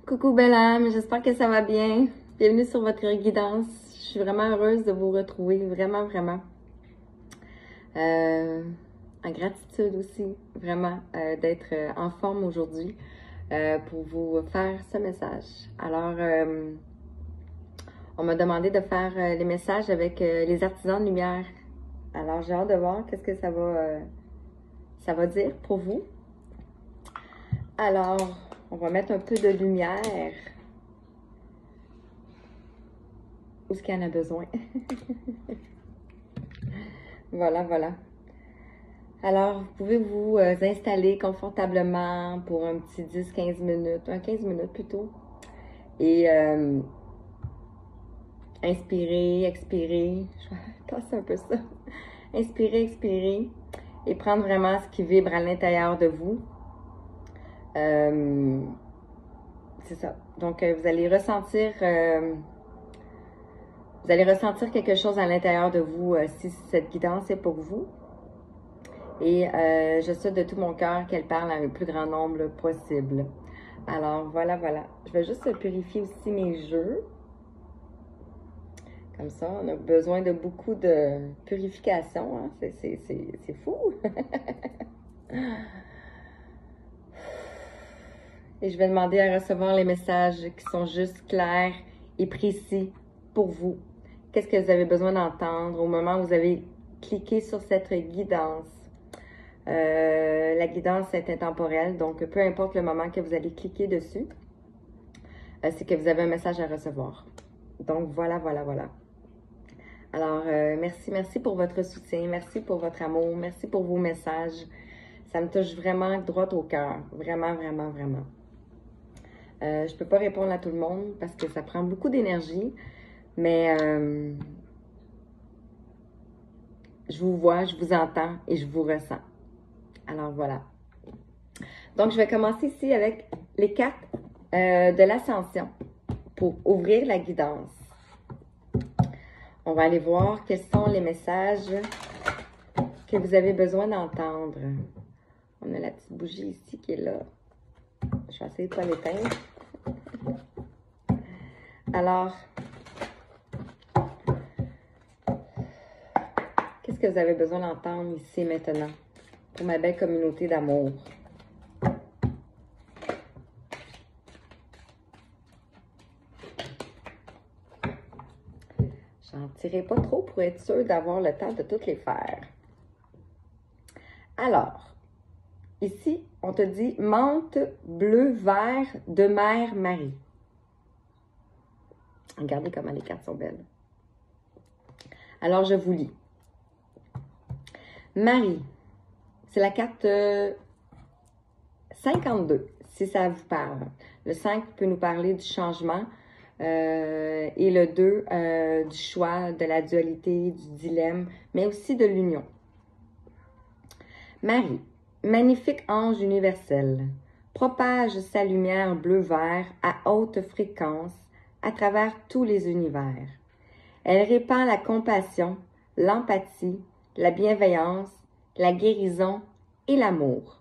Coucou belle âme, j'espère que ça va bien. Bienvenue sur votre guidance. Je suis vraiment heureuse de vous retrouver, vraiment, vraiment. En gratitude aussi, vraiment, d'être en forme aujourd'hui pour vous faire ce message. Alors, on m'a demandé de faire les messages avec les artisans de lumière. Alors, j'ai hâte de voir qu'est-ce que ça va dire pour vous. Alors, on va mettre un peu de lumière où est-ce qu'il y en a besoin. Voilà, voilà. Alors, vous pouvez vous installer confortablement pour un petit 10-15 minutes, 15 minutes plutôt. Et inspirer, expirer. Je vais passer un peu ça. Inspirer, expirer. Et prendre vraiment ce qui vibre à l'intérieur de vous. C'est ça. Donc, vous allez ressentir quelque chose à l'intérieur de vous si cette guidance est pour vous. Et je souhaite de tout mon cœur qu'elle parle à un plus grand nombre possible. Alors, voilà, voilà. Je vais juste purifier aussi mes jeux. Comme ça, on a besoin de beaucoup de purification. Hein? C'est fou. Et je vais demander à recevoir les messages qui sont juste clairs et précis pour vous. Qu'est-ce que vous avez besoin d'entendre au moment où vous avez cliqué sur cette guidance? La guidance est intemporelle, donc peu importe le moment que vous allez cliquer dessus, c'est que vous avez un message à recevoir. Donc voilà, voilà, voilà. Alors, merci pour votre soutien, merci pour votre amour, merci pour vos messages. Ça me touche vraiment droit au cœur, vraiment, vraiment, vraiment. Je ne peux pas répondre à tout le monde parce que ça prend beaucoup d'énergie, mais je vous vois, je vous entends et je vous ressens. Alors voilà. Donc, je vais commencer ici avec les cartes de l'ascension pour ouvrir la guidance. On va aller voir quels sont les messages que vous avez besoin d'entendre. On a la petite bougie ici qui est là. Je vais essayer de ne pas l'éteindre. Alors, qu'est-ce que vous avez besoin d'entendre ici et maintenant pour ma belle communauté d'amour? J'en tirerai pas trop pour être sûre d'avoir le temps de toutes les faire. Alors, ici, on te dit menthe bleu-vert de Mère Marie. Regardez comment les cartes sont belles. Alors, je vous lis. Marie, c'est la carte 52, si ça vous parle. Le 5 peut nous parler du changement et le 2 du choix, de la dualité, du dilemme, mais aussi de l'union. Marie, magnifique ange universel, propage sa lumière bleu-vert à haute fréquence à travers tous les univers. Elle répand la compassion, l'empathie, la bienveillance, la guérison et l'amour.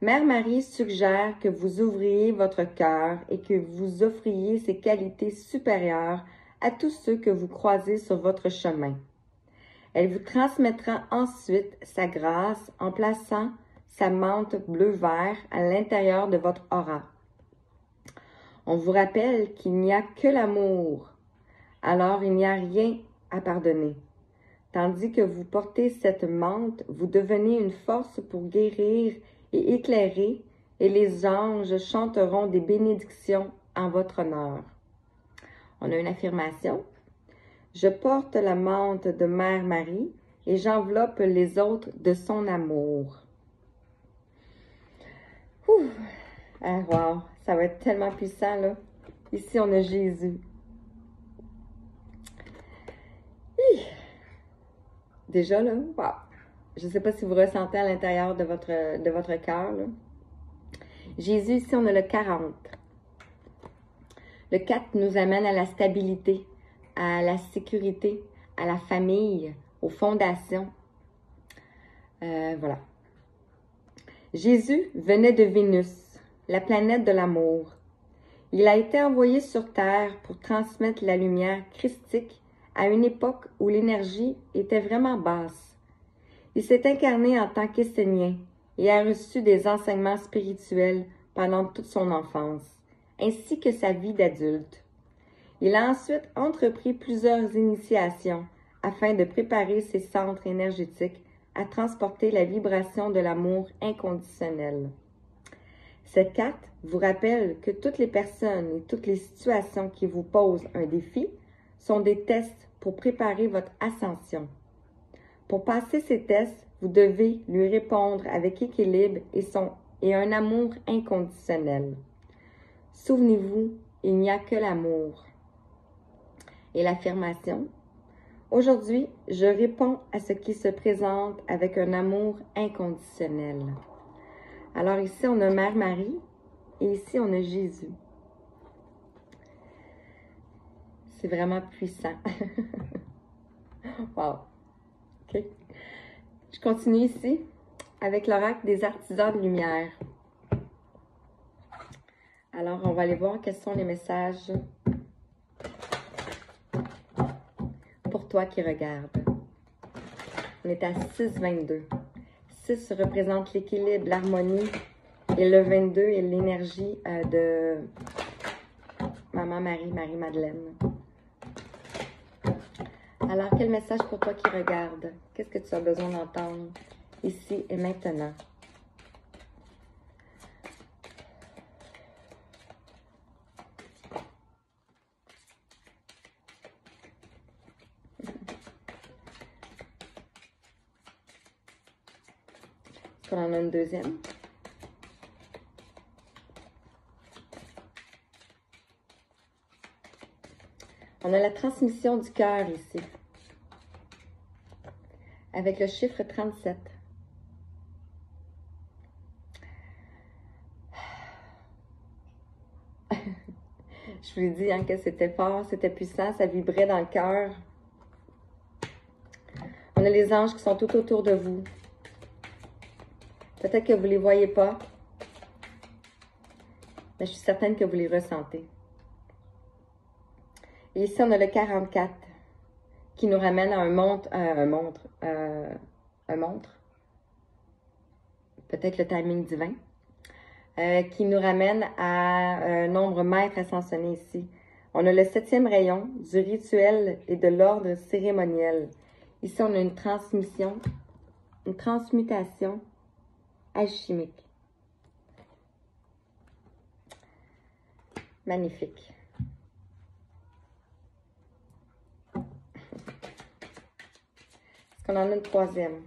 Mère Marie suggère que vous ouvriez votre cœur et que vous offriez ces qualités supérieures à tous ceux que vous croisez sur votre chemin. Elle vous transmettra ensuite sa grâce en plaçant sa menthe bleu-vert à l'intérieur de votre aura. On vous rappelle qu'il n'y a que l'amour, alors il n'y a rien à pardonner. Tandis que vous portez cette menthe, vous devenez une force pour guérir et éclairer, et les anges chanteront des bénédictions en votre honneur. On a une affirmation. Je porte la menthe de Mère Marie et j'enveloppe les autres de son amour. Ouh. Ah, wow, ça va être tellement puissant, là. Ici, on a Jésus. Hi. Déjà, là, wow. Je ne sais pas si vous ressentez à l'intérieur de votre cœur, là. Jésus, ici, on a le 40. Le 4 nous amène à la stabilité, à la sécurité, à la famille, aux fondations. Voilà. Jésus venait de Vénus, la planète de l'amour. Il a été envoyé sur Terre pour transmettre la lumière christique à une époque où l'énergie était vraiment basse. Il s'est incarné en tant qu'Essénien et a reçu des enseignements spirituels pendant toute son enfance, ainsi que sa vie d'adulte. Il a ensuite entrepris plusieurs initiations afin de préparer ses centres énergétiques à transporter la vibration de l'amour inconditionnel. Cette carte vous rappelle que toutes les personnes et toutes les situations qui vous posent un défi sont des tests pour préparer votre ascension. Pour passer ces tests, vous devez lui répondre avec équilibre et un amour inconditionnel. Souvenez-vous, il n'y a que l'amour. Et l'affirmation, aujourd'hui, je réponds à ce qui se présente avec un amour inconditionnel. Alors ici, on a Mère Marie et ici, on a Jésus. C'est vraiment puissant. Wow! OK. Je continue ici avec l'oracle des artisans de lumière. Alors, on va aller voir quels sont les messages pour toi qui regardes. On est à 6,22. 6 représente l'équilibre, l'harmonie, et le 22 est l'énergie de Maman Marie, Marie-Madeleine. Alors, quel message pour toi qui regarde? Qu'est-ce que tu as besoin d'entendre ici et maintenant? Est-ce qu'on en a une deuxième? On a la transmission du cœur ici, avec le chiffre 37. Je vous l'ai dit hein, que c'était fort, c'était puissant, ça vibrait dans le cœur. On a les anges qui sont tout autour de vous. Peut-être que vous ne les voyez pas, mais je suis certaine que vous les ressentez. Et ici, on a le 44 qui nous ramène à un montre. Peut-être le timing divin. Qui nous ramène à un nombre maître ascensionné ici. On a le 7e rayon du rituel et de l'ordre cérémoniel. Ici, on a une transmutation alchimique. Magnifique. Est-ce qu'on en a une troisième?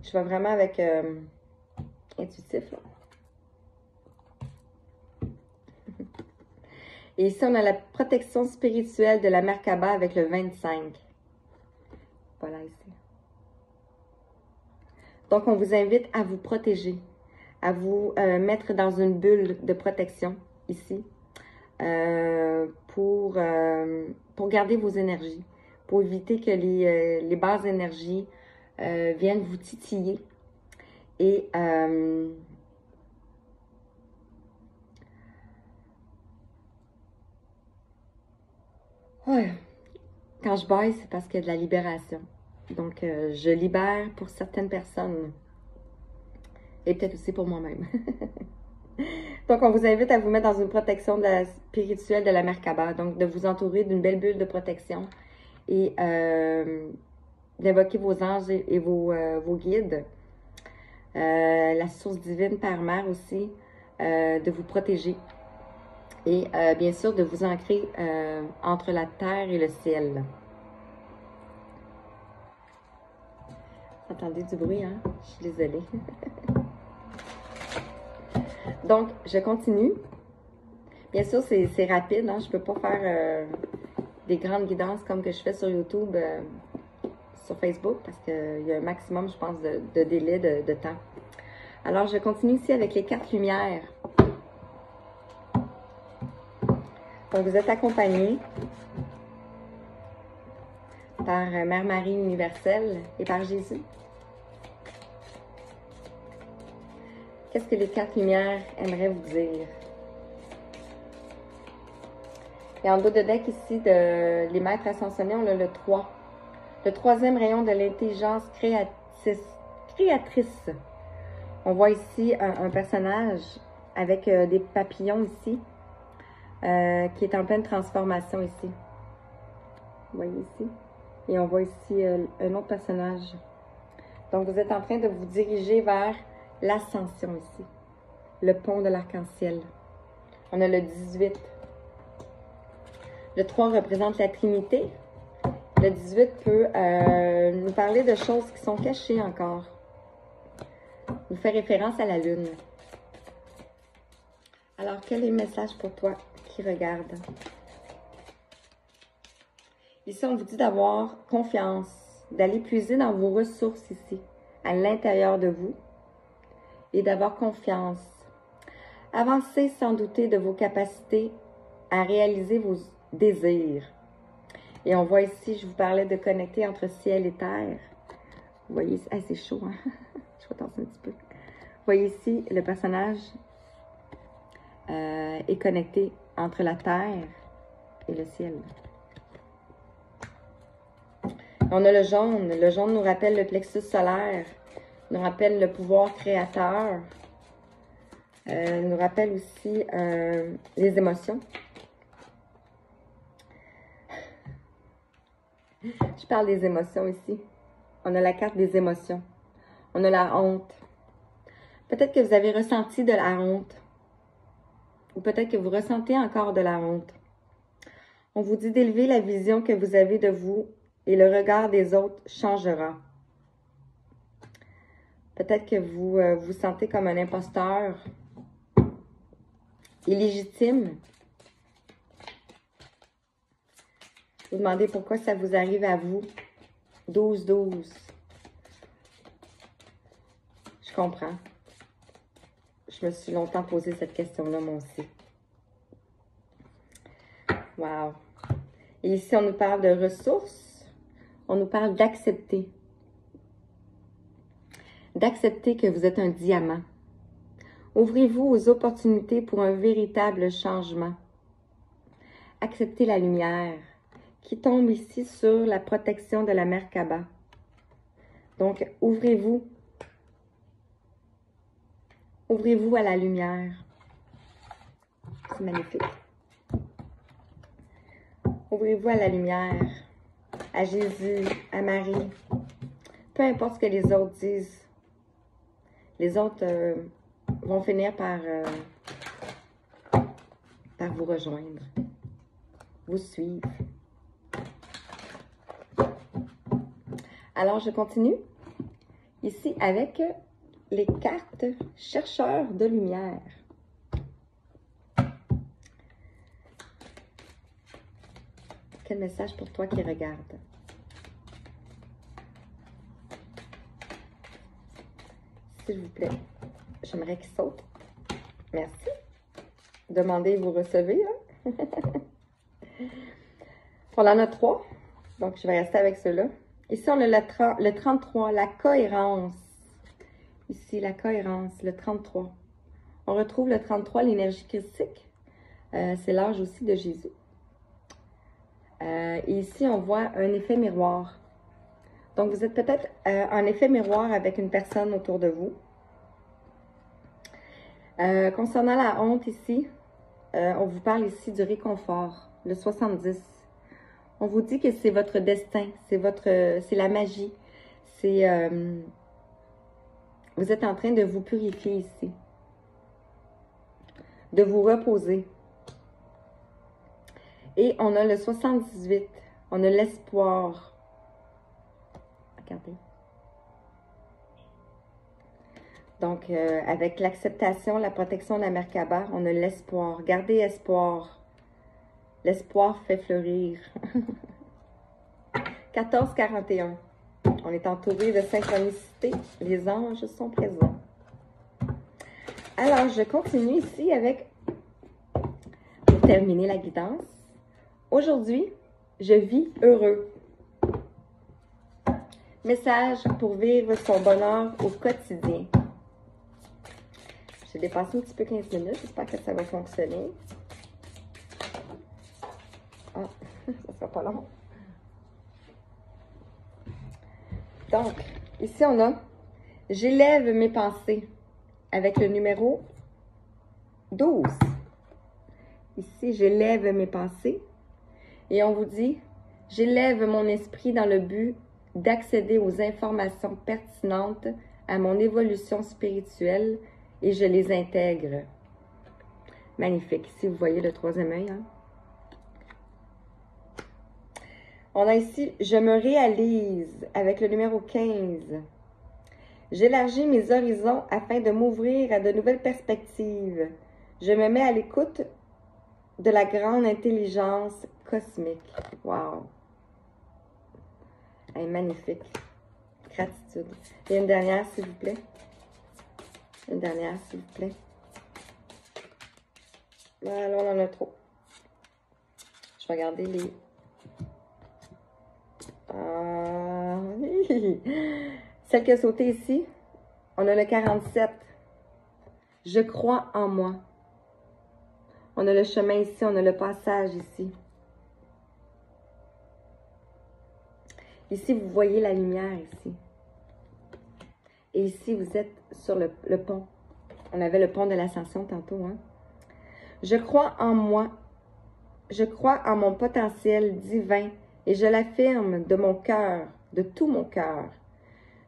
Je vais vraiment avec intuitif. Là. Et ici, on a la protection spirituelle de la Merkaba avec le 25. Voilà ici. Donc, on vous invite à vous protéger, à vous mettre dans une bulle de protection ici pour garder vos énergies, pour éviter que les basses énergies viennent vous titiller et ouais, quand je baille, c'est parce qu'il y a de la libération. Donc, je libère pour certaines personnes et peut-être aussi pour moi-même. Donc, on vous invite à vous mettre dans une protection spirituelle de la Merkaba. Donc, de vous entourer d'une belle bulle de protection et d'invoquer vos anges et vos guides. La source divine par mère aussi, de vous protéger. Et bien sûr, de vous ancrer entre la terre et le ciel. Vous entendez du bruit, hein? Je suis désolée. Donc, je continue. Bien sûr, c'est rapide, hein? Je ne peux pas faire des grandes guidances comme que je fais sur YouTube, sur Facebook, parce qu'il y a un maximum, je pense, de délai de temps. Alors, je continue ici avec les 4 lumières. Donc, vous êtes accompagnés par Mère Marie universelle et par Jésus. Qu'est-ce que les cartes lumière aimeraient vous dire? Et en dos de deck ici, de les maîtres ascensionnés, on a le 3. Le troisième rayon de l'intelligence créatrice. On voit ici un personnage avec des papillons ici, qui est en pleine transformation ici. Vous voyez ici? Et on voit ici un autre personnage. Donc, vous êtes en train de vous diriger vers l'ascension ici. Le pont de l'arc-en-ciel. On a le 18. Le 3 représente la Trinité. Le 18 peut nous parler de choses qui sont cachées encore. Nous fait référence à la Lune. Alors, quel est le message pour toi qui regarde? Ici, on vous dit d'avoir confiance, d'aller puiser dans vos ressources ici, à l'intérieur de vous, et d'avoir confiance. Avancez sans douter de vos capacités à réaliser vos désirs. Et on voit ici, je vous parlais de connecter entre ciel et terre. Vous voyez, ah, c'est chaud, hein? Je vais attention un petit peu. Vous voyez ici, le personnage est connecté entre la terre et le ciel. On a le jaune. Le jaune nous rappelle le plexus solaire, nous rappelle le pouvoir créateur, nous rappelle aussi les émotions. Je parle des émotions ici. On a la carte des émotions. On a la honte. Peut-être que vous avez ressenti de la honte. Ou peut-être que vous ressentez encore de la honte. On vous dit d'élever la vision que vous avez de vous et le regard des autres changera. Peut-être que vous vous sentez comme un imposteur, illégitime. Vous demandez pourquoi ça vous arrive à vous. 12-12. Je comprends. Je me suis longtemps posé cette question-là, moi aussi. Wow. Et ici, on nous parle de ressources. On nous parle d'accepter. D'accepter que vous êtes un diamant. Ouvrez-vous aux opportunités pour un véritable changement. Acceptez la lumière qui tombe ici sur la protection de la Merkaba. Donc, ouvrez-vous. Ouvrez-vous à la lumière. C'est magnifique. Ouvrez-vous à la lumière, à Jésus, à Marie. Peu importe ce que les autres disent. Les autres vont finir par vous rejoindre, vous suivre. Alors, je continue ici avec les cartes chercheurs de lumière. Quel message pour toi qui regarde? S'il vous plaît, j'aimerais qu'il saute. Merci. Demandez, vous recevez. Hein? On en a 3, donc je vais rester avec ceux-là. Ici, on a le 33, la cohérence. Ici, la cohérence, le 33. On retrouve le 33, l'énergie christique. C'est l'âge aussi de Jésus. Et ici, on voit un effet miroir. Donc, vous êtes peut-être en effet miroir avec une personne autour de vous. Concernant la honte ici, on vous parle ici du réconfort, le 70. On vous dit que c'est votre destin, c'est la magie. Vous êtes en train de vous purifier ici, de vous reposer. Et on a le 78, on a l'espoir. Regardez. Donc, avec l'acceptation, la protection de la Merkaba, on a l'espoir. Gardez espoir. L'espoir fait fleurir. 14-41. On est entouré de synchronicité. Les anges sont présents. Alors, je continue ici avec, pour terminer la guidance. Aujourd'hui, je vis heureux. Message pour vivre son bonheur au quotidien. J'ai dépassé un petit peu 15 minutes. J'espère que ça va fonctionner. Ah, ça sera pas long. Donc, ici on a « J'élève mes pensées » avec le numéro 12. Ici, j'élève mes pensées. Et on vous dit « J'élève mon esprit dans le but d'accéder aux informations pertinentes à mon évolution spirituelle et je les intègre. » Magnifique. Ici, vous voyez le troisième œil. Hein? On a ici « Je me réalise » avec le numéro 15. J'élargis mes horizons afin de m'ouvrir à de nouvelles perspectives. Je me mets à l'écoute de la grande intelligence cosmique. Wow! Elle est magnifique. Gratitude. Et une dernière, s'il vous plaît. Une dernière, s'il vous plaît. Voilà, on en a trop. Je vais regarder les... Celle qui a sauté ici, on a le 47. Je crois en moi. On a le chemin ici, on a le passage ici. Ici, vous voyez la lumière ici. Et ici, vous êtes sur le pont. On avait le pont de l'ascension tantôt. Hein? Je crois en moi. Je crois en mon potentiel divin et je l'affirme de mon cœur, de tout mon cœur.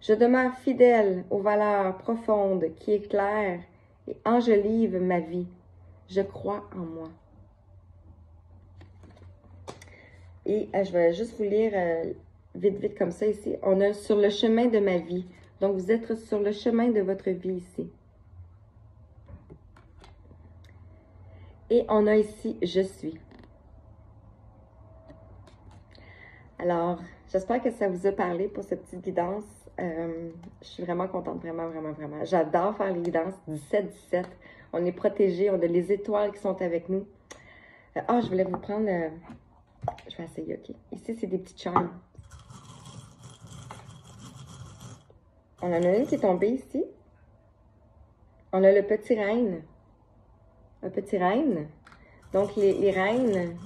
Je demeure fidèle aux valeurs profondes qui éclairent et enjolivent ma vie. Je crois en moi. Et je vais juste vous lire vite comme ça ici. On a sur le chemin de ma vie. Donc, vous êtes sur le chemin de votre vie ici. Et on a ici « Je suis ». Alors, j'espère que ça vous a parlé pour cette petite guidance. Je suis vraiment contente, vraiment. J'adore faire les guidances 17-17. On est protégés, on a les étoiles qui sont avec nous. Je voulais vous prendre... je vais essayer, OK. Ici, c'est des petits charms. On en a une qui est tombée ici. On a le petit reine. Un petit reine. Donc, les reines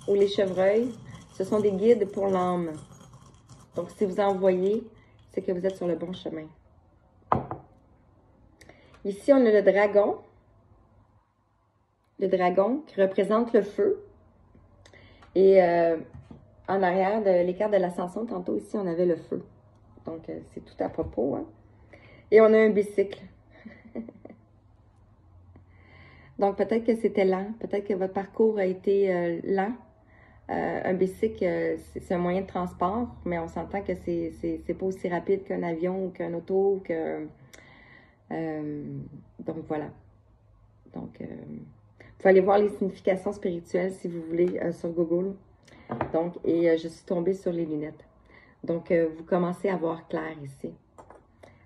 ou les chevreuils, ce sont des guides pour l'âme. Donc, si vous en voyez, c'est que vous êtes sur le bon chemin. Ici, on a le dragon. Le dragon qui représente le feu. Et en arrière de l'écart de l'ascension, tantôt ici, on avait le feu. Donc, c'est tout à propos. Hein? Et on a un bicycle. Donc, peut-être que c'était lent. Peut-être que votre parcours a été lent. Un bicycle, c'est un moyen de transport, mais on s'entend que c'est pas aussi rapide qu'un avion ou qu'un auto. Donc, voilà. Donc, vous pouvez aller voir les significations spirituelles si vous voulez sur Google. Donc, et je suis tombée sur les lunettes. Donc, vous commencez à voir clair ici.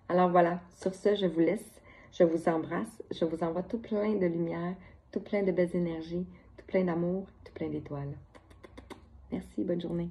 Alors voilà, sur ce, je vous laisse. Je vous embrasse. Je vous envoie tout plein de lumière, tout plein de belles énergies, tout plein d'amour, tout plein d'étoiles. Merci, bonne journée.